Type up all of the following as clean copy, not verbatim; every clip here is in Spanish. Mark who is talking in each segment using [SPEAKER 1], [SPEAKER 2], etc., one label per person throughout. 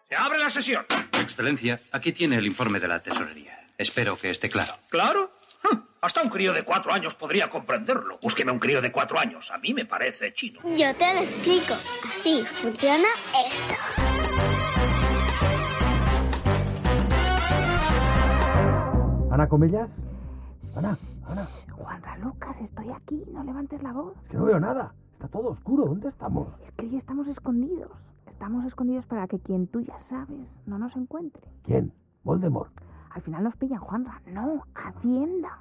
[SPEAKER 1] Se abre la sesión.
[SPEAKER 2] Excelencia, aquí tiene el informe de la tesorería. Espero que esté claro.
[SPEAKER 1] ¿Claro? Hasta un crío de 4 años podría comprenderlo. Búsqueme un crío de 4 años. A mí me parece chino.
[SPEAKER 3] Yo te lo explico. Así funciona esto.
[SPEAKER 4] ¿Ana Comellas? Ana.
[SPEAKER 5] Juanra, Lucas, estoy aquí. No levantes la voz.
[SPEAKER 4] Es que no veo nada. Está todo oscuro. ¿Dónde estamos?
[SPEAKER 5] Es que hoy estamos escondidos. Estamos escondidos para que quien tú ya sabes no nos encuentre.
[SPEAKER 4] ¿Quién? Voldemort.
[SPEAKER 5] Al final nos pillan, Juanra. No, Hacienda.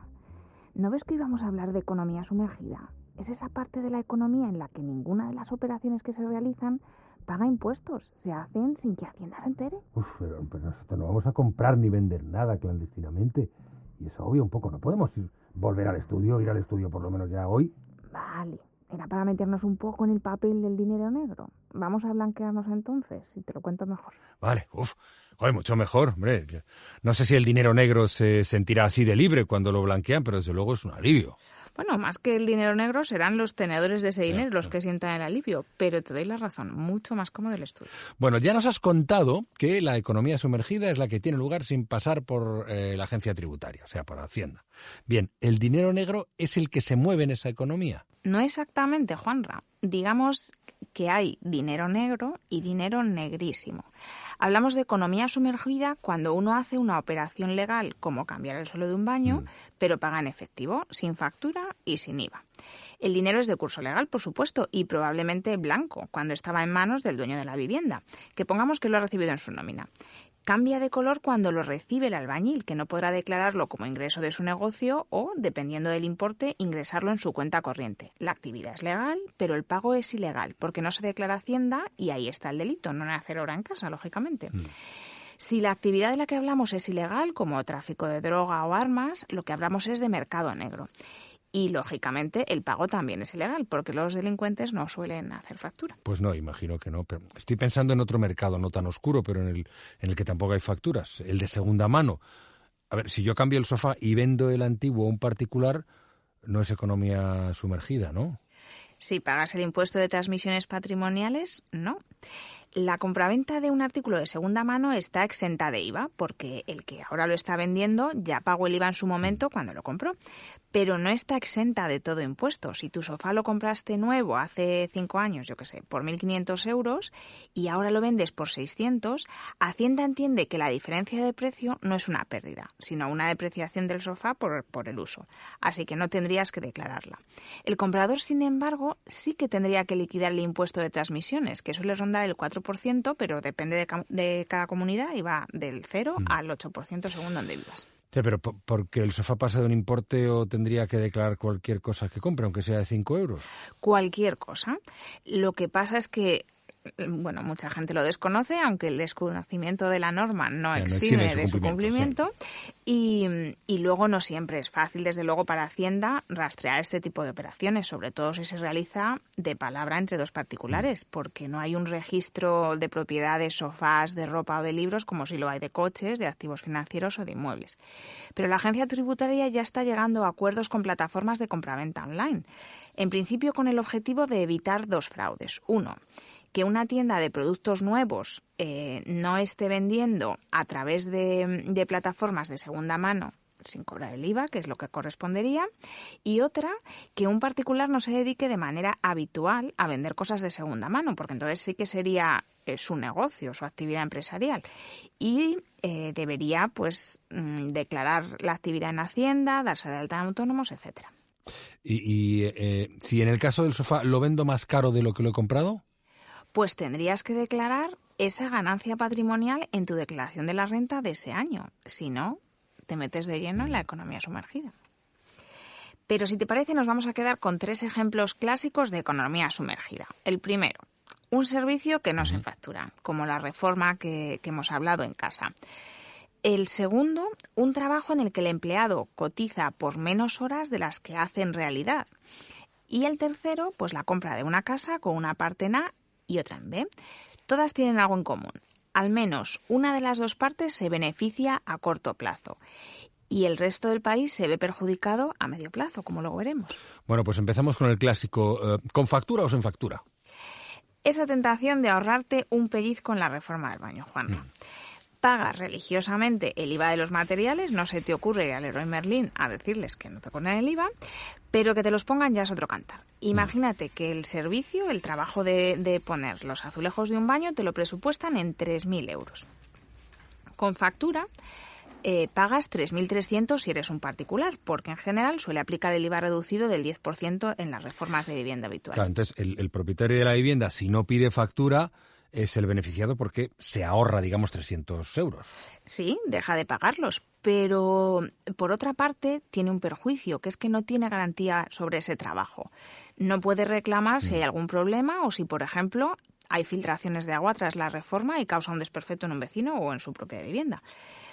[SPEAKER 5] ¿No ves que íbamos a hablar de economía sumergida? Es esa parte de la economía en la que ninguna de las operaciones que se realizan paga impuestos. Se hacen sin que Hacienda se entere.
[SPEAKER 4] Pero nosotros no vamos a comprar ni vender nada clandestinamente. Y es obvio un poco. No podemos ir al estudio por lo menos ya hoy.
[SPEAKER 5] Vale. Era para meternos un poco en el papel del dinero negro. Vamos a blanquearnos entonces, si te lo cuento mejor.
[SPEAKER 6] Vale, mucho mejor, hombre. No sé si el dinero negro se sentirá así de libre cuando lo blanquean, pero desde luego es un alivio.
[SPEAKER 5] Bueno, más que el dinero negro serán los tenedores de ese dinero los que sientan el alivio, pero te doy la razón, mucho más cómodo el estudio.
[SPEAKER 6] Bueno, ya nos has contado que la economía sumergida es la que tiene lugar sin pasar por la agencia tributaria, o sea, por Hacienda. Bien, ¿el dinero negro es el que se mueve en esa economía?
[SPEAKER 5] No exactamente, Juanra. Digamos que hay dinero negro y dinero negrísimo. Hablamos de economía sumergida cuando uno hace una operación legal como cambiar el suelo de un baño, pero paga en efectivo, sin factura y sin IVA. El dinero es de curso legal, por supuesto, y probablemente blanco, cuando estaba en manos del dueño de la vivienda, que pongamos que lo ha recibido en su nómina. Cambia de color cuando lo recibe el albañil, que no podrá declararlo como ingreso de su negocio o, dependiendo del importe, ingresarlo en su cuenta corriente. La actividad es legal, pero el pago es ilegal, porque no se declara Hacienda y ahí está el delito, no en hacer hora en casa, lógicamente. Si la actividad de la que hablamos es ilegal, como tráfico de droga o armas, lo que hablamos es de mercado negro. Y, lógicamente, el pago también es ilegal, porque los delincuentes no suelen hacer factura.
[SPEAKER 6] Pues no, imagino que no. Pero estoy pensando en otro mercado no tan oscuro, pero en el que tampoco hay facturas, el de segunda mano. A ver, si yo cambio el sofá y vendo el antiguo a un particular, no es economía sumergida, ¿no?
[SPEAKER 5] Si pagas el impuesto de transmisiones patrimoniales, no. La compraventa de un artículo de segunda mano está exenta de IVA, porque el que ahora lo está vendiendo ya pagó el IVA en su momento cuando lo compró. Pero no está exenta de todo impuesto. Si tu sofá lo compraste nuevo hace 5 años, yo qué sé, por 1.500 euros y ahora lo vendes por 600, Hacienda entiende que la diferencia de precio no es una pérdida, sino una depreciación del sofá por el uso. Así que no tendrías que declararla. El comprador, sin embargo, sí que tendría que liquidar el impuesto de transmisiones, que suele rondar el 4%, pero depende de cada comunidad y va del 0 al 8% según donde vivas.
[SPEAKER 6] Sí, pero porque el sofá pasa de un importe o tendría que declarar cualquier cosa que compre, aunque sea de 5 euros.
[SPEAKER 5] Cualquier cosa. Lo que pasa es que, bueno, mucha gente lo desconoce, aunque el desconocimiento de la norma no exime de su cumplimiento. Sí. Y luego no siempre es fácil, desde luego, para Hacienda rastrear este tipo de operaciones, sobre todo si se realiza de palabra entre dos particulares, porque no hay un registro de propiedades, sofás, de ropa o de libros, como si lo hay de coches, de activos financieros o de inmuebles. Pero la agencia tributaria ya está llegando a acuerdos con plataformas de compraventa online, en principio con el objetivo de evitar 2 fraudes. Uno, que una tienda de productos nuevos no esté vendiendo a través de plataformas de segunda mano sin cobrar el IVA, que es lo que correspondería, y otra, que un particular no se dedique de manera habitual a vender cosas de segunda mano, porque entonces sí que sería su negocio, su actividad empresarial, y debería pues declarar la actividad en Hacienda, darse de alta en autónomos, etcétera.
[SPEAKER 6] Y si en el caso del sofá lo vendo más caro de lo que lo he comprado,
[SPEAKER 5] pues tendrías que declarar esa ganancia patrimonial en tu declaración de la renta de ese año. Si no, te metes de lleno en la economía sumergida. Pero si te parece, nos vamos a quedar con 3 ejemplos clásicos de economía sumergida. El primero, un servicio que no se factura, como la reforma que hemos hablado en casa. El segundo, un trabajo en el que el empleado cotiza por menos horas de las que hace en realidad. Y el tercero, pues la compra de una casa con una parte en A y otra en B. Todas tienen algo en común. Al menos una de las 2 partes se beneficia a corto plazo y el resto del país se ve perjudicado a medio plazo, como luego veremos.
[SPEAKER 6] Bueno, pues empezamos con el clásico. ¿Con factura o sin factura?
[SPEAKER 5] esa tentación de ahorrarte un pellizco en la reforma del baño, Juanma. Pagas religiosamente el IVA de los materiales, no se te ocurre ir al Leroy Merlin a decirles que no te ponen el IVA, pero que te los pongan ya es otro cantar. Imagínate que el servicio, el trabajo de poner los azulejos de un baño, te lo presupuestan en 3.000 euros. Con factura pagas 3.300 si eres un particular, porque en general suele aplicar el IVA reducido del 10% en las reformas de vivienda habitual.
[SPEAKER 6] Claro, entonces el propietario de la vivienda, si no pide factura, es el beneficiado porque se ahorra, digamos, 300 euros.
[SPEAKER 5] Sí, deja de pagarlos, pero por otra parte tiene un perjuicio, que es que no tiene garantía sobre ese trabajo. No puede reclamar si hay algún problema o si, por ejemplo, hay filtraciones de agua tras la reforma y causa un desperfecto en un vecino o en su propia vivienda.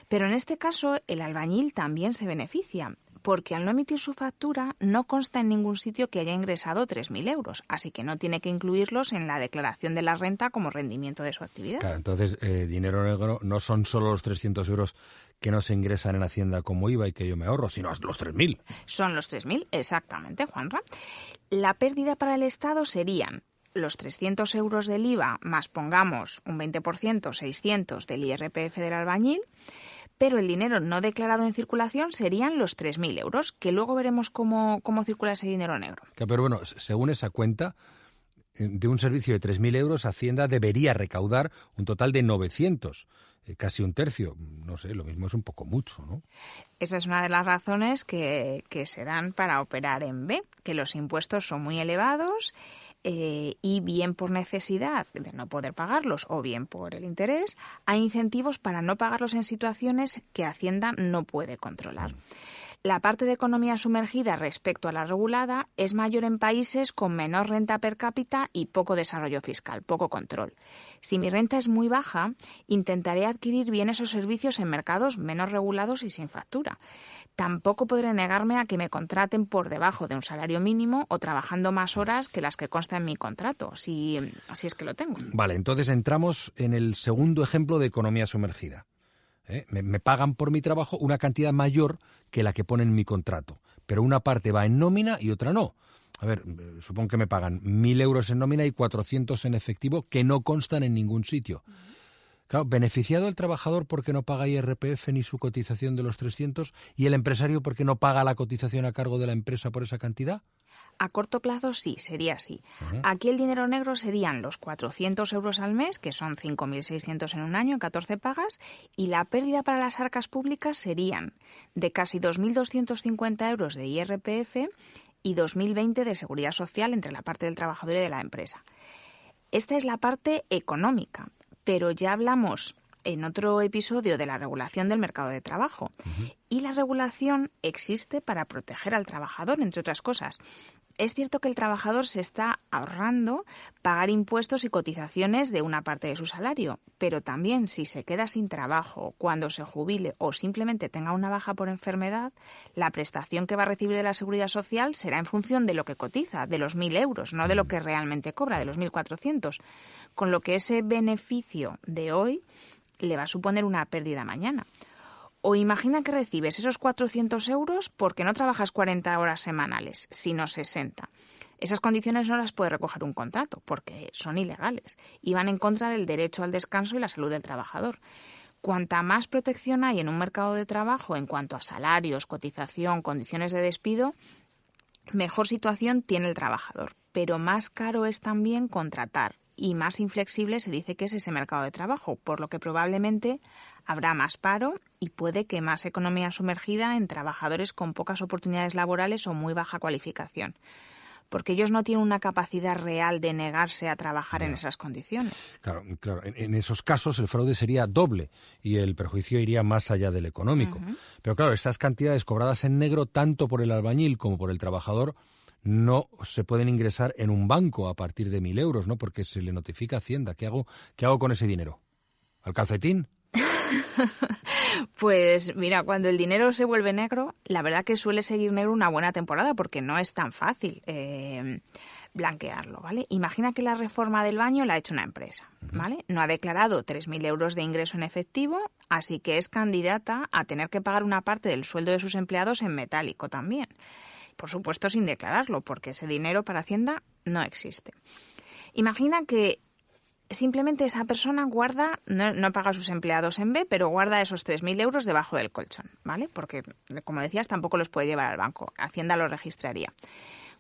[SPEAKER 5] Pero en este caso el albañil también se beneficia, porque al no emitir su factura no consta en ningún sitio que haya ingresado 3.000 euros, así que no tiene que incluirlos en la declaración de la renta como rendimiento de su actividad.
[SPEAKER 6] Claro, entonces dinero negro no son solo los 300 euros que no se ingresan en Hacienda como IVA y que yo me ahorro, sino los 3.000.
[SPEAKER 5] Son los 3.000, exactamente, Juanra. La pérdida para el Estado serían los 300 euros del IVA más, pongamos, un 20%, 600 del IRPF del albañil, pero el dinero no declarado en circulación serían los 3.000 euros, que luego veremos cómo circula ese dinero negro.
[SPEAKER 6] Pero bueno, según esa cuenta, de un servicio de 3.000 euros, Hacienda debería recaudar un total de 900, casi un tercio. No sé, lo mismo es un poco mucho, ¿no?
[SPEAKER 5] Esa es una de las razones que se dan para operar en B, que los impuestos son muy elevados y bien por necesidad de no poder pagarlos o bien por el interés, hay incentivos para no pagarlos en situaciones que Hacienda no puede controlar. La parte de economía sumergida respecto a la regulada es mayor en países con menor renta per cápita y poco desarrollo fiscal, poco control. Si mi renta es muy baja, intentaré adquirir bienes o servicios en mercados menos regulados y sin factura. Tampoco podré negarme a que me contraten por debajo de un salario mínimo o trabajando más horas que las que consta en mi contrato, si es que lo tengo.
[SPEAKER 6] Vale, entonces entramos en el segundo ejemplo de economía sumergida. Me pagan por mi trabajo una cantidad mayor que la que pone en mi contrato, pero una parte va en nómina y otra no. A ver, supongo que me pagan 1.000 euros en nómina y 400 en efectivo que no constan en ningún sitio. Claro, beneficiado el trabajador porque no paga IRPF ni su cotización de los 300 y el empresario porque no paga la cotización a cargo de la empresa por esa cantidad.
[SPEAKER 5] A corto plazo sí, sería así. Aquí el dinero negro serían los 400 euros al mes, que son 5.600 en un año, en 14 pagas, y la pérdida para las arcas públicas serían de casi 2.250 euros de IRPF y 2.020 de seguridad social entre la parte del trabajador y de la empresa. Esta es la parte económica, pero ya hablamos en otro episodio de la regulación del mercado de trabajo. Y la regulación existe para proteger al trabajador, entre otras cosas. Es cierto que el trabajador se está ahorrando pagar impuestos y cotizaciones de una parte de su salario, pero también si se queda sin trabajo, cuando se jubile o simplemente tenga una baja por enfermedad, la prestación que va a recibir de la Seguridad Social será en función de lo que cotiza, de los 1.000 euros, no de lo que realmente cobra, de los 1.400. Con lo que ese beneficio de hoy le va a suponer una pérdida mañana. O imagina que recibes esos 400 euros porque no trabajas 40 horas semanales, sino 60. Esas condiciones no las puede recoger un contrato porque son ilegales y van en contra del derecho al descanso y la salud del trabajador. Cuanta más protección hay en un mercado de trabajo en cuanto a salarios, cotización, condiciones de despido, mejor situación tiene el trabajador. Pero más caro es también contratar y más inflexible se dice que es ese mercado de trabajo, por lo que probablemente habrá más paro y puede que más economía sumergida en trabajadores con pocas oportunidades laborales o muy baja cualificación, porque ellos no tienen una capacidad real de negarse a trabajar en esas condiciones.
[SPEAKER 6] Claro. En esos casos el fraude sería doble y el perjuicio iría más allá del económico. Pero claro, esas cantidades cobradas en negro, tanto por el albañil como por el trabajador, no se pueden ingresar en un banco a partir de 1.000 euros, ¿no? Porque se le notifica a Hacienda. ¿Qué hago con ese dinero? ¿Al calcetín?
[SPEAKER 5] Pues mira, cuando el dinero se vuelve negro, la verdad que suele seguir negro una buena temporada porque no es tan fácil blanquearlo, ¿vale? Imagina que la reforma del baño la ha hecho una empresa, ¿vale? No ha declarado 3.000 euros de ingreso en efectivo, así que es candidata a tener que pagar una parte del sueldo de sus empleados en metálico también. Por supuesto sin declararlo, porque ese dinero para Hacienda no existe. Imagina que simplemente esa persona guarda, no paga a sus empleados en B, pero guarda esos 3.000 euros debajo del colchón, ¿vale? Porque, como decías, tampoco los puede llevar al banco. Hacienda los registraría.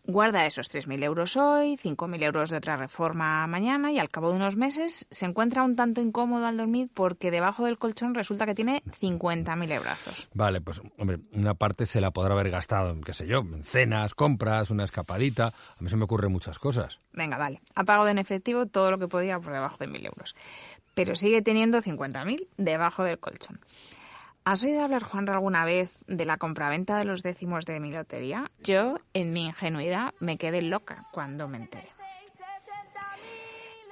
[SPEAKER 5] Guarda esos 3.000 euros hoy, 5.000 euros de otra reforma mañana y al cabo de unos meses se encuentra un tanto incómodo al dormir porque debajo del colchón resulta que tiene 50.000 eurazos.
[SPEAKER 6] Vale, pues hombre, una parte se la podrá haber gastado en, qué sé yo, en cenas, compras, una escapadita. A mí se me ocurren muchas cosas.
[SPEAKER 5] Venga, vale. Ha pagado en efectivo todo lo que podía por debajo de 1.000 euros. Pero sigue teniendo 50.000 debajo del colchón. ¿Has oído hablar, Juanra, alguna vez de la compraventa de los décimos de mi lotería? Yo, en mi ingenuidad, me quedé loca cuando me enteré.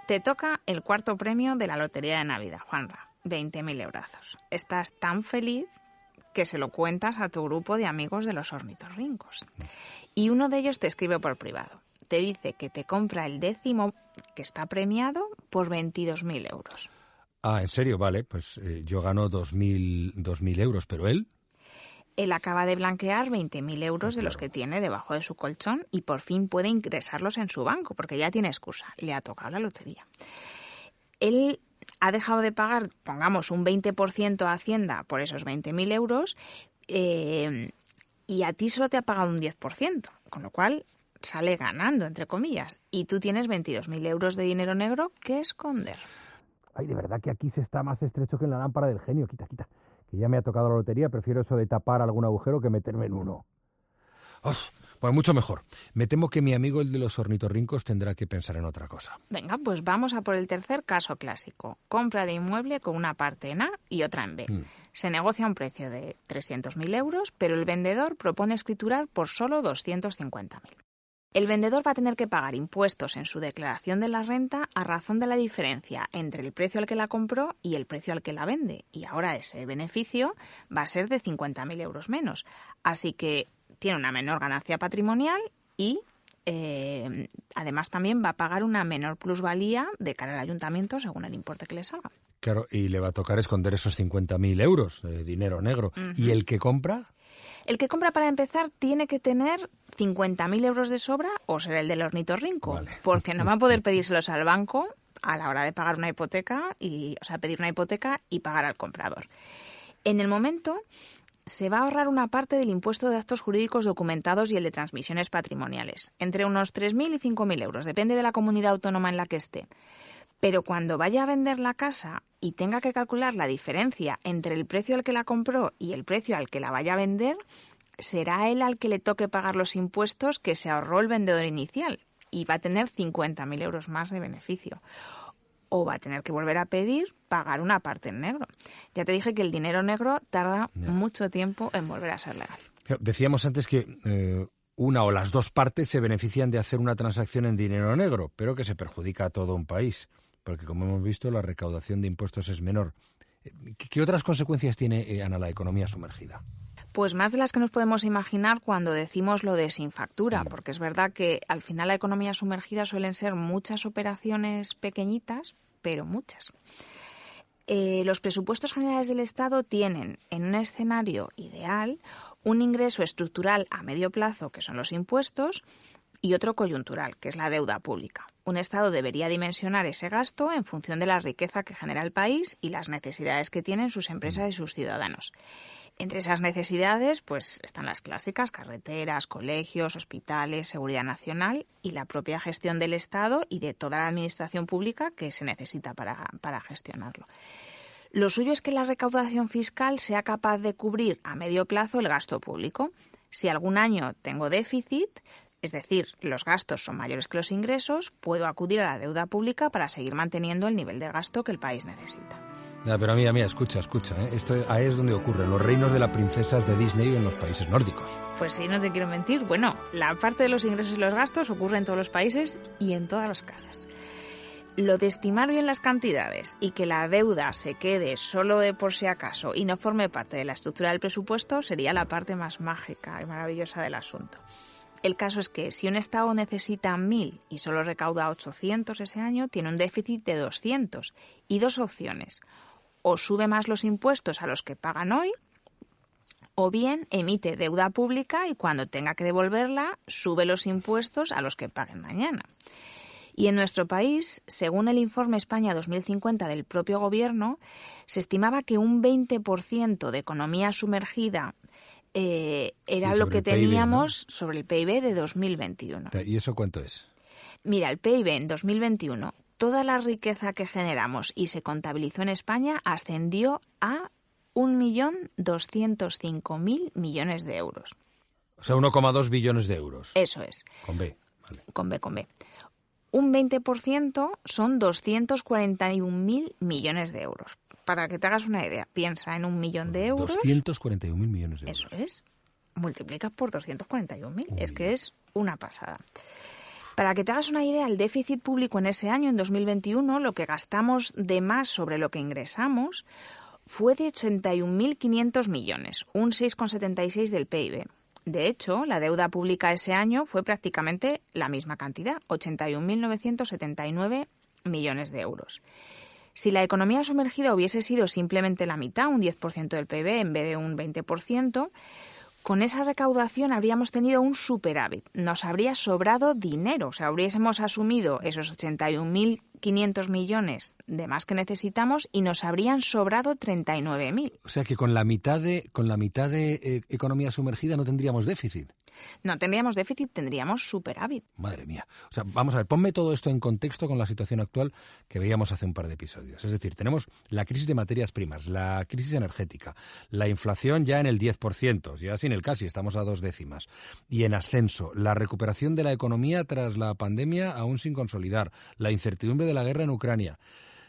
[SPEAKER 5] Te toca el cuarto premio de la lotería de Navidad, Juanra, 20.000 eurazos. Estás tan feliz que se lo cuentas a tu grupo de amigos de los ornitorrincos. Y uno de ellos te escribe por privado. Te dice que te compra el décimo que está premiado por 22.000 euros.
[SPEAKER 6] Ah, ¿en serio? Vale, pues yo gano 2.000 euros, pero él...
[SPEAKER 5] Él acaba de blanquear 20.000 euros de los que tiene debajo de su colchón y por fin puede ingresarlos en su banco, porque ya tiene excusa, le ha tocado la lotería. Él ha dejado de pagar, pongamos, un 20% a Hacienda por esos 20.000 euros y a ti solo te ha pagado un 10%, con lo cual sale ganando, entre comillas, y tú tienes 22.000 euros de dinero negro que esconder.
[SPEAKER 4] Ay, de verdad que aquí se está más estrecho que en la lámpara del genio. Quita. Que ya me ha tocado la lotería, prefiero eso de tapar algún agujero que meterme en uno.
[SPEAKER 6] Bueno, mucho mejor. Me temo que mi amigo, el de los ornitorrincos, tendrá que pensar en otra cosa.
[SPEAKER 5] Venga, pues vamos a por el tercer caso clásico. Compra de inmueble con una parte en A y otra en B. Se negocia a un precio de 300.000 euros, pero el vendedor propone escriturar por solo 250.000. El vendedor va a tener que pagar impuestos en su declaración de la renta a razón de la diferencia entre el precio al que la compró y el precio al que la vende. Y ahora ese beneficio va a ser de 50.000 euros menos. Así que tiene una menor ganancia patrimonial y además también va a pagar una menor plusvalía de cara al ayuntamiento según el importe que le salga.
[SPEAKER 6] Claro, y le va a tocar esconder esos 50.000 euros de dinero negro. Uh-huh. ¿Y el que compra?
[SPEAKER 5] El que compra, para empezar, tiene que tener 50.000 euros de sobra o ser el del ornitorrinco, vale. Porque no va a poder pedírselos al banco a la hora de pagar una hipoteca, pedir una hipoteca y pagar al comprador. En el momento se va a ahorrar una parte del impuesto de actos jurídicos documentados y el de transmisiones patrimoniales, entre unos 3.000 y 5.000 euros, depende de la comunidad autónoma en la que esté. Pero cuando vaya a vender la casa y tenga que calcular la diferencia entre el precio al que la compró y el precio al que la vaya a vender, será él al que le toque pagar los impuestos que se ahorró el vendedor inicial y va a tener 50.000 euros más de beneficio. O va a tener que volver a pedir pagar una parte en negro. Ya te dije que el dinero negro tarda mucho tiempo en volver a ser legal.
[SPEAKER 6] Decíamos antes que una o las dos partes se benefician de hacer una transacción en dinero negro, pero que se perjudica a todo un país. Porque, como hemos visto, la recaudación de impuestos es menor. ¿Qué otras consecuencias tiene, Ana, la economía sumergida?
[SPEAKER 5] Pues más de las que nos podemos imaginar cuando decimos lo de sin factura, porque es verdad que al final la economía sumergida suelen ser muchas operaciones pequeñitas, pero muchas. Los presupuestos generales del Estado tienen, en un escenario ideal, un ingreso estructural a medio plazo, que son los impuestos, y otro coyuntural, que es la deuda pública. Un Estado debería dimensionar ese gasto en función de la riqueza que genera el país y las necesidades que tienen sus empresas y sus ciudadanos. Entre esas necesidades, pues están las clásicas: carreteras, colegios, hospitales, seguridad nacional y la propia gestión del Estado y de toda la administración pública que se necesita para gestionarlo. Lo suyo es que la recaudación fiscal sea capaz de cubrir a medio plazo el gasto público. Si algún año tengo déficit, es decir, los gastos son mayores que los ingresos, puedo acudir a la deuda pública para seguir manteniendo el nivel de gasto que el país necesita.
[SPEAKER 6] Ya, pero mira, escucha, esto ahí es donde ocurre, los reinos de las princesas de Disney en los países nórdicos.
[SPEAKER 5] Pues sí, no te quiero mentir. Bueno, la parte de los ingresos y los gastos ocurre en todos los países y en todas las casas. Lo de estimar bien las cantidades y que la deuda se quede solo de por si acaso y no forme parte de la estructura del presupuesto sería la parte más mágica y maravillosa del asunto. El caso es que si un Estado necesita 1.000 y solo recauda 800 ese año, tiene un déficit de 200 y dos opciones: o sube más los impuestos a los que pagan hoy, o bien emite deuda pública y cuando tenga que devolverla, sube los impuestos a los que paguen mañana. Y en nuestro país, según el informe España 2050 del propio Gobierno, se estimaba que un 20% de economía sumergida era lo que teníamos, PIB, ¿no?, sobre el PIB de 2021.
[SPEAKER 6] ¿Y eso cuánto es?
[SPEAKER 5] Mira, el PIB en 2021, toda la riqueza que generamos y se contabilizó en España ascendió a 1.205.000 millones de euros.
[SPEAKER 6] O sea, 1,2 billones de euros.
[SPEAKER 5] Eso es.
[SPEAKER 6] Con B. Vale.
[SPEAKER 5] Con B. Un 20% son 241.000 millones de euros. Para que te hagas una idea, piensa en 1 millón de euros.
[SPEAKER 6] 241.000 millones de euros.
[SPEAKER 5] Eso es. Multiplicas por 241.000. Es que es una pasada. Para que te hagas una idea, el déficit público en ese año, en 2021, lo que gastamos de más sobre lo que ingresamos, fue de 81.500 millones, un 6,76 del PIB. De hecho, la deuda pública ese año fue prácticamente la misma cantidad, 81.979 millones de euros. Si la economía sumergida hubiese sido simplemente la mitad, un 10% del PIB en vez de un 20%, con esa recaudación habríamos tenido un superávit. Nos habría sobrado dinero, o sea, hubiésemos asumido esos 81.500 millones de más que necesitamos y nos habrían sobrado 39.000.
[SPEAKER 6] O sea que con la mitad de economía sumergida no tendríamos déficit.
[SPEAKER 5] No tendríamos déficit, tendríamos superávit.
[SPEAKER 6] Madre mía. O sea, vamos a ver, ponme todo esto en contexto con la situación actual que veíamos hace un par de episodios. Es decir, tenemos la crisis de materias primas, la crisis energética, la inflación ya en el 10%, ya sin el casi, estamos a 2 décimas, y en ascenso, la recuperación de la economía tras la pandemia aún sin consolidar, la incertidumbre de la guerra en Ucrania.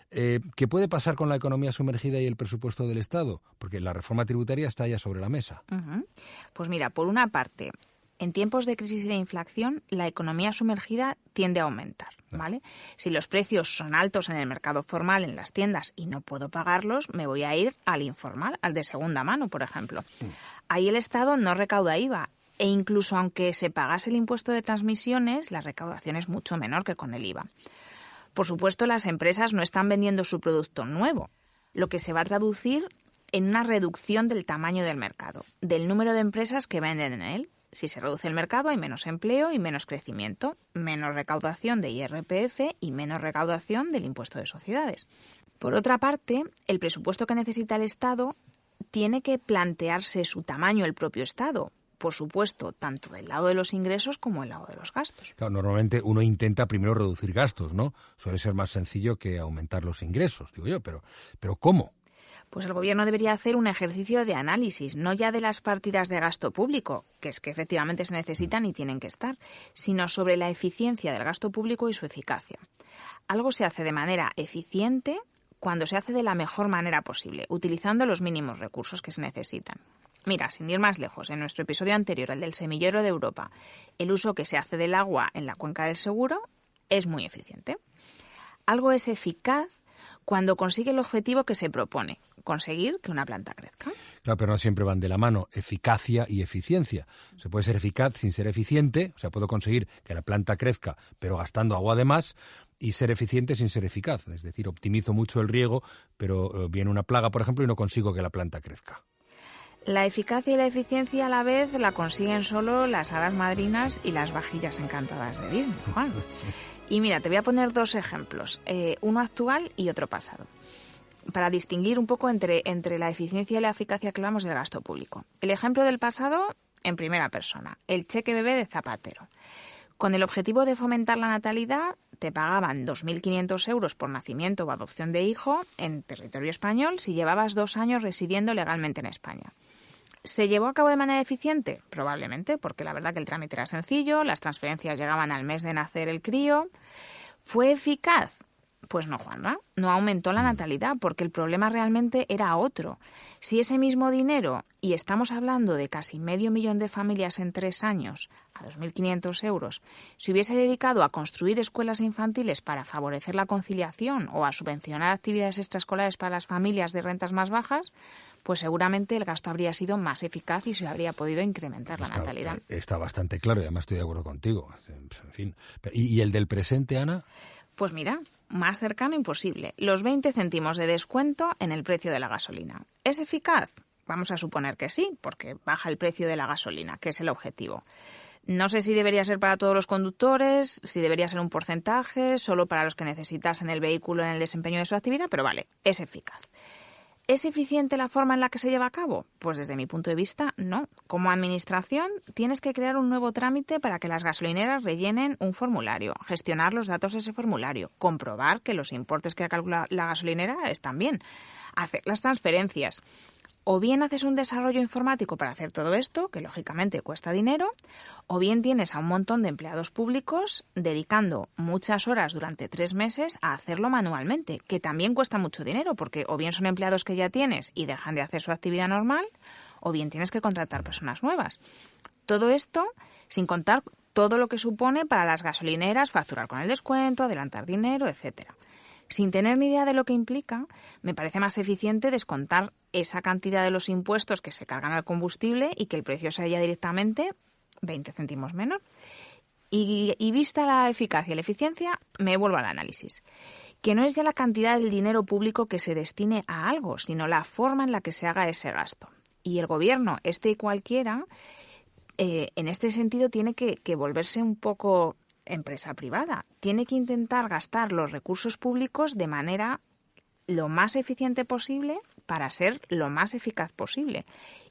[SPEAKER 6] ¿Qué puede pasar con la economía sumergida y el presupuesto del Estado? Porque la reforma tributaria está ya sobre la mesa.
[SPEAKER 5] Uh-huh. Pues mira, por una parte, en tiempos de crisis y de inflación, la economía sumergida tiende a aumentar, ¿vale? Si los precios son altos en el mercado formal, en las tiendas, y no puedo pagarlos, me voy a ir al informal, al de segunda mano, por ejemplo. Ahí el Estado no recauda IVA, e incluso aunque se pagase el impuesto de transmisiones, la recaudación es mucho menor que con el IVA. Por supuesto, las empresas no están vendiendo su producto nuevo, lo que se va a traducir en una reducción del tamaño del mercado, del número de empresas que venden en él. Si se reduce el mercado, hay menos empleo y menos crecimiento, menos recaudación de IRPF y menos recaudación del impuesto de sociedades. Por otra parte, el presupuesto que necesita el Estado tiene que plantearse su tamaño el propio Estado, por supuesto, tanto del lado de los ingresos como del lado de los gastos.
[SPEAKER 6] Claro, normalmente uno intenta primero reducir gastos, ¿no? Suele ser más sencillo que aumentar los ingresos, digo yo, pero ¿cómo?
[SPEAKER 5] Pues el Gobierno debería hacer un ejercicio de análisis, no ya de las partidas de gasto público, que es que efectivamente se necesitan y tienen que estar, sino sobre la eficiencia del gasto público y su eficacia. Algo se hace de manera eficiente cuando se hace de la mejor manera posible, utilizando los mínimos recursos que se necesitan. Mira, sin ir más lejos, en nuestro episodio anterior, el del semillero de Europa, el uso que se hace del agua en la cuenca del Seguro es muy eficiente. Algo es eficaz cuando consigue el objetivo que se propone, conseguir que una planta crezca.
[SPEAKER 6] Claro, pero no siempre van de la mano, eficacia y eficiencia. Se puede ser eficaz sin ser eficiente, o sea, puedo conseguir que la planta crezca, pero gastando agua de más, y ser eficiente sin ser eficaz. Es decir, optimizo mucho el riego, pero viene una plaga, por ejemplo, y no consigo que la planta crezca.
[SPEAKER 5] La eficacia y la eficiencia a la vez la consiguen solo las hadas madrinas y las vajillas encantadas de Disney, Juan. Y mira, te voy a poner 2 ejemplos, uno actual y otro pasado, para distinguir un poco entre la eficiencia y la eficacia que hablamos del gasto público. El ejemplo del pasado, en primera persona, el cheque bebé de Zapatero. Con el objetivo de fomentar la natalidad, te pagaban 2.500 euros por nacimiento o adopción de hijo en territorio español si llevabas 2 años residiendo legalmente en España. ¿Se llevó a cabo de manera eficiente? Probablemente, porque la verdad que el trámite era sencillo, las transferencias llegaban al mes de nacer el crío. ¿Fue eficaz? Pues no, Juanma, no aumentó la natalidad, porque el problema realmente era otro. Si ese mismo dinero, y estamos hablando de casi 500.000 de familias en 3 años, a 2.500 euros, se hubiese dedicado a construir escuelas infantiles para favorecer la conciliación o a subvencionar actividades extraescolares para las familias de rentas más bajas, pues seguramente el gasto habría sido más eficaz y se habría podido incrementar la natalidad.
[SPEAKER 6] Está bastante claro y además estoy de acuerdo contigo. En fin. ¿Y el del presente, Ana?
[SPEAKER 5] Pues mira, más cercano imposible. Los 20 céntimos de descuento en el precio de la gasolina. ¿Es eficaz? Vamos a suponer que sí, porque baja el precio de la gasolina, que es el objetivo. No sé si debería ser para todos los conductores, si debería ser un porcentaje, solo para los que necesitasen el vehículo en el desempeño de su actividad, pero vale, es eficaz. ¿Es eficiente la forma en la que se lleva a cabo? Pues desde mi punto de vista, no. Como administración, tienes que crear un nuevo trámite para que las gasolineras rellenen un formulario, gestionar los datos de ese formulario, comprobar que los importes que ha calculado la gasolinera están bien, hacer las transferencias. O bien haces un desarrollo informático para hacer todo esto, que lógicamente cuesta dinero, o bien tienes a un montón de empleados públicos dedicando muchas horas durante 3 meses a hacerlo manualmente, que también cuesta mucho dinero, porque o bien son empleados que ya tienes y dejan de hacer su actividad normal, o bien tienes que contratar personas nuevas. Todo esto sin contar todo lo que supone para las gasolineras facturar con el descuento, adelantar dinero, etcétera. Sin tener ni idea de lo que implica, me parece más eficiente descontar esa cantidad de los impuestos que se cargan al combustible y que el precio sea directamente 20 céntimos menor. Y vista la eficacia y la eficiencia, me vuelvo al análisis. Que no es ya la cantidad del dinero público que se destine a algo, sino la forma en la que se haga ese gasto. Y el gobierno, este y cualquiera, en este sentido tiene que volverse un poco empresa privada. Tiene que intentar gastar los recursos públicos de manera lo más eficiente posible para ser lo más eficaz posible.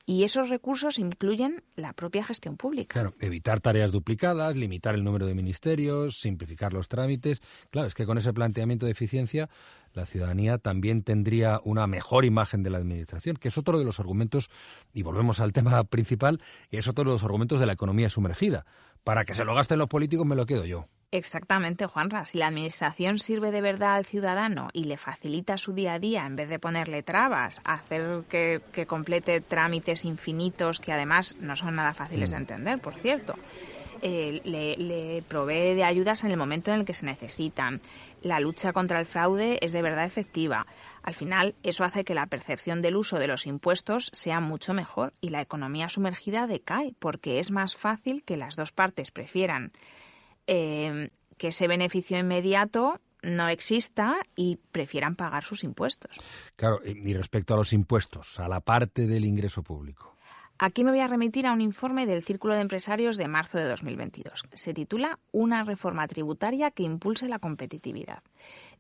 [SPEAKER 5] Y esos recursos incluyen la propia gestión pública.
[SPEAKER 6] Claro, evitar tareas duplicadas, limitar el número de ministerios, simplificar los trámites. Claro, es que con ese planteamiento de eficiencia la ciudadanía también tendría una mejor imagen de la administración, que es otro de los argumentos, y volvemos al tema principal, que es otro de los argumentos de la economía sumergida. Para que se lo gasten los políticos me lo quedo yo.
[SPEAKER 5] Exactamente, Juanra. Si la administración sirve de verdad al ciudadano y le facilita su día a día, en vez de ponerle trabas, hacer que complete trámites infinitos que además no son nada fáciles de entender, por cierto, le provee de ayudas en el momento en el que se necesitan, la lucha contra el fraude es de verdad efectiva. Al final, eso hace que la percepción del uso de los impuestos sea mucho mejor y la economía sumergida decae, porque es más fácil que las dos partes prefieran que ese beneficio inmediato no exista y prefieran pagar sus impuestos.
[SPEAKER 6] Claro, y respecto a los impuestos, a la parte del ingreso público.
[SPEAKER 5] Aquí me voy a remitir a un informe del Círculo de Empresarios de marzo de 2022. Se titula Una reforma tributaria que impulse la competitividad.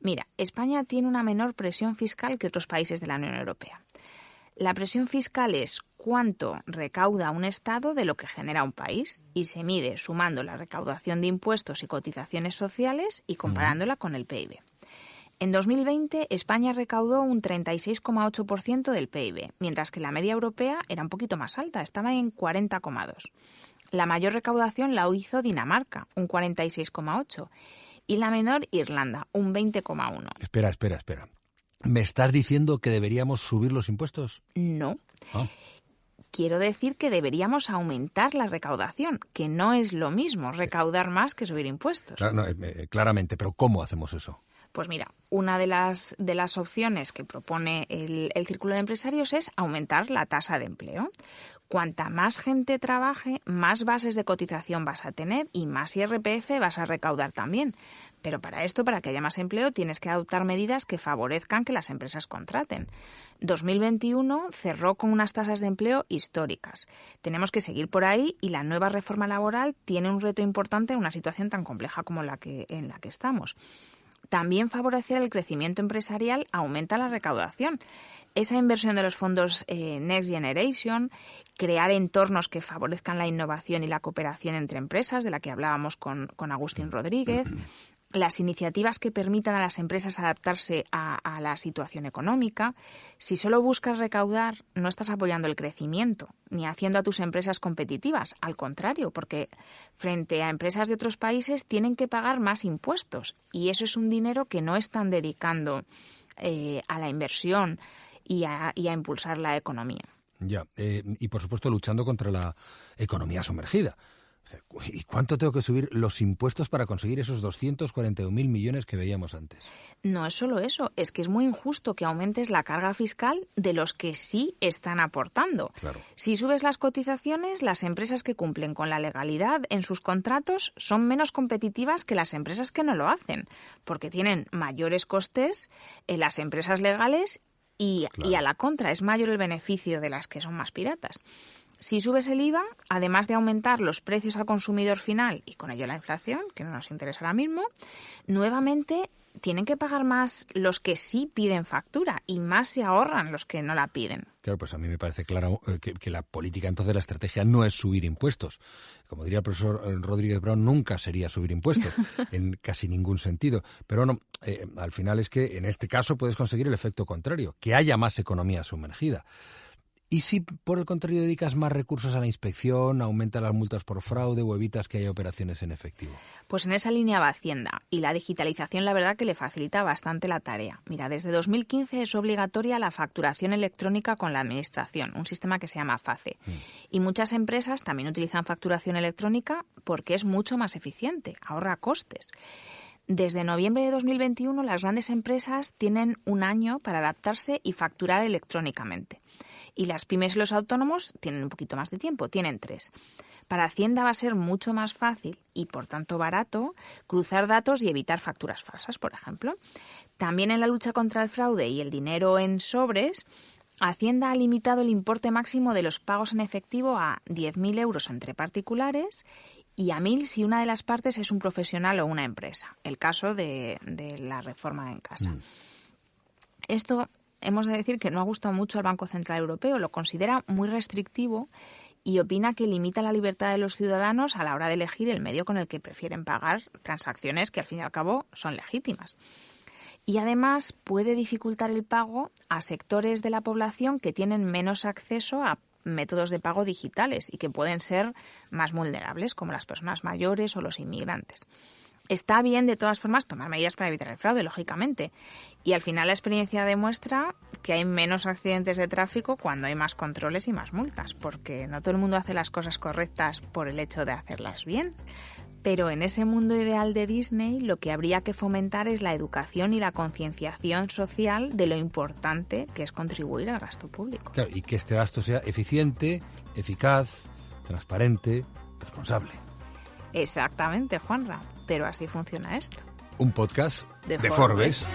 [SPEAKER 5] Mira, España tiene una menor presión fiscal que otros países de la Unión Europea. La presión fiscal es cuánto recauda un Estado de lo que genera un país y se mide sumando la recaudación de impuestos y cotizaciones sociales y comparándola con el PIB. En 2020, España recaudó un 36,8% del PIB, mientras que la media europea era un poquito más alta, estaba en 40,2%. La mayor recaudación la hizo Dinamarca, un 46,8%, y la menor Irlanda, un 20,1%.
[SPEAKER 6] Espera. ¿Me estás diciendo que deberíamos subir los impuestos?
[SPEAKER 5] No. Quiero decir que deberíamos aumentar la recaudación, que no es lo mismo recaudar más que subir impuestos.
[SPEAKER 6] Claramente, pero ¿cómo hacemos eso?
[SPEAKER 5] Pues mira, una de las opciones que propone el Círculo de Empresarios es aumentar la tasa de empleo. Cuanta más gente trabaje, más bases de cotización vas a tener y más IRPF vas a recaudar también. Pero para esto, para que haya más empleo, tienes que adoptar medidas que favorezcan que las empresas contraten. 2021 cerró con unas tasas de empleo históricas. Tenemos que seguir por ahí y la nueva reforma laboral tiene un reto importante en una situación tan compleja como en la que estamos. También favorecer el crecimiento empresarial aumenta la recaudación. Esa inversión de los fondos Next Generation, crear entornos que favorezcan la innovación y la cooperación entre empresas, de la que hablábamos con Agustín Rodríguez, las iniciativas que permitan a las empresas adaptarse a la situación económica. Si solo buscas recaudar, no estás apoyando el crecimiento ni haciendo a tus empresas competitivas. Al contrario, porque frente a empresas de otros países tienen que pagar más impuestos y eso es un dinero que no están dedicando a la inversión y a impulsar la economía.
[SPEAKER 6] Ya, y por supuesto luchando contra la economía sumergida. ¿Y cuánto tengo que subir los impuestos para conseguir esos 241.000 millones que veíamos antes?
[SPEAKER 5] No es solo eso, es que es muy injusto que aumentes la carga fiscal de los que sí están aportando.
[SPEAKER 6] Claro.
[SPEAKER 5] Si subes las cotizaciones, las empresas que cumplen con la legalidad en sus contratos son menos competitivas que las empresas que no lo hacen, porque tienen mayores costes en las empresas legales y a la contra es mayor el beneficio de las que son más piratas. Si subes el IVA, además de aumentar los precios al consumidor final y con ello la inflación, que no nos interesa ahora mismo, nuevamente tienen que pagar más los que sí piden factura y más se ahorran los que no la piden.
[SPEAKER 6] Claro, pues a mí me parece claro que la política, entonces la estrategia no es subir impuestos. Como diría el profesor Rodríguez Brown, nunca sería subir impuestos en casi ningún sentido. Pero no, al final es que en este caso puedes conseguir el efecto contrario, que haya más economía sumergida. ¿Y si, por el contrario, dedicas más recursos a la inspección, aumentas las multas por fraude o evitas que haya operaciones en efectivo?
[SPEAKER 5] Pues en esa línea va Hacienda. Y la digitalización, la verdad, que le facilita bastante la tarea. Mira, desde 2015 es obligatoria la facturación electrónica con la Administración, un sistema que se llama FACE. Y muchas empresas también utilizan facturación electrónica porque es mucho más eficiente, ahorra costes. Desde noviembre de 2021, las grandes empresas tienen un año para adaptarse y facturar electrónicamente. Y las pymes y los autónomos tienen un poquito más de tiempo, tienen 3. Para Hacienda va a ser mucho más fácil y, por tanto, barato cruzar datos y evitar facturas falsas, por ejemplo. También en la lucha contra el fraude y el dinero en sobres, Hacienda ha limitado el importe máximo de los pagos en efectivo a 10.000 euros entre particulares y a 1.000 si una de las partes es un profesional o una empresa. El caso de la reforma en casa. Esto hemos de decir que no ha gustado mucho al Banco Central Europeo, lo considera muy restrictivo y opina que limita la libertad de los ciudadanos a la hora de elegir el medio con el que prefieren pagar transacciones que al fin y al cabo son legítimas. Y además puede dificultar el pago a sectores de la población que tienen menos acceso a métodos de pago digitales y que pueden ser más vulnerables, como las personas mayores o los inmigrantes. Está bien, de todas formas, tomar medidas para evitar el fraude, lógicamente. Y al final la experiencia demuestra que hay menos accidentes de tráfico cuando hay más controles y más multas, porque no todo el mundo hace las cosas correctas por el hecho de hacerlas bien. Pero en ese mundo ideal de Disney lo que habría que fomentar es la educación y la concienciación social de lo importante que es contribuir al gasto público.
[SPEAKER 6] Claro, y que este gasto sea eficiente, eficaz, transparente, responsable.
[SPEAKER 5] Exactamente, Juanra. Pero así funciona esto.
[SPEAKER 6] Un podcast de Forbes.